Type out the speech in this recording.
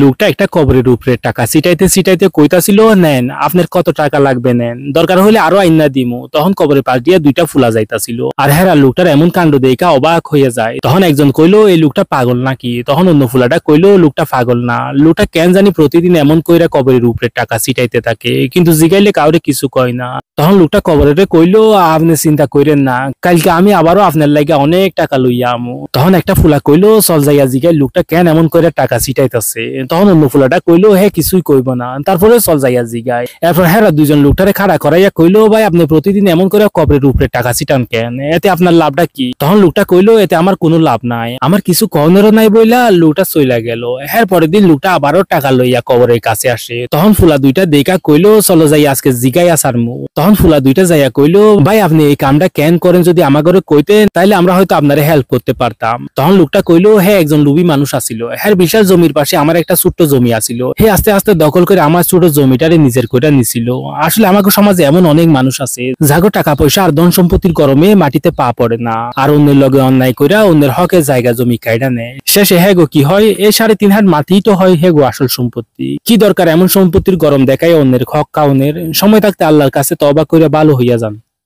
লোকটা একটা কবরের উপরে টাকা ছিটাইতে ছিটাইতে কইতাছিল, নেন আপনার কত টাকা লাগবে নেন, দরকার হলে আরো আইনা দিমু। তখন কবরের পাশ দিয়ে দুইটা ফুলা যাইতাছিল। আর হ্যাঁ, লোকটার এমন কাণ্ড দেখা অবাক হয়ে যায়। তখন একজন কইলো এই লোকটা পাগল নাকি, তখন অন্য ফুলাটা কইলো লোকটা পাগল না, লোকটা কেন জানি প্রতিদিন এমন কইরা কবরের উপরে টাকা ছিটাইতে থাকে, কিন্তু জিগাইলে কাউরে কিছু কয় না। তখন লোকটা কবরের কইলো, আপনি চিন্তা কইরেন না, কালকে আমি আবারও আপনার লাগে অনেক টাকা লইয়া আমু। তখন একটা ফুলা কইলো, চল যাইয়া জিগাই লোকটা কেন এমন করে টাকা ছিটাইতেছে। তখন অন্য ফুলাটা কইলো, হ্যাঁ কিছুই কইব না, তারপরে চল যাইয়া জিগাই। এরপর হ্যাঁ দুইজন লোকটারে খাড়া করাইয়া কইলো, ভাই আপনি প্রতিদিন এমন করে কবরের উপরে টাকা ছিটান কেন, এতে আপনার লাভটা কি? তখন লোকটা কইলো, এতে আমার কোনো লাভ নাই, আমার কিছু কর্নেরও নাই বইলা লোকটা চইলা গেল। এর পরের দিন লোকটা আবারও টাকা লইয়া কবরের কাছে আসে। তখন ফুলা দুইটা দেখা কইলো, চলো যাই আজকে জিগাই আসার মু। তখন ফুলা দুইটা যাইয়া কইলো, ভাই আপনি এই কামটা কেন করেন, যদি আমার ঘরে কইতেন তাইলে আমরা হয়তো আপনারে হেল্প করতে পারতাম। তখন লোকটা কইলো, হ্যাঁ একজন লুবি মানুষ আছিল, হ্যাঁ বিশাল জমির পাশে আমার একটা ছোট্ট জমি আছিল, হে আস্তে আস্তে দখল করে আমার ছোট জমিটারে নিজের কইরা নিছিল। আসলে আমাকে সমাজে এমন অনেক মানুষ আছে যাগো টাকা পয়সা আর ধন সম্পত্তির গরমে মাটিতে পা পড়ে না, আর অন্যের লগে অন্যায় কইরা অন্যের হকে জায়গা জমি কাইরা নেয়। শেষে হেগো কি হয়, এই 3.5 হাত মাটিই তো হয় হেগো আসল সম্পত্তি। কি দরকার এমন সম্পত্তির গরম দেখায় অন্যের হক কাউনের, সময় থাকতে আল্লাহর কাছে তওবা কইরা ভালো হইয়া যান।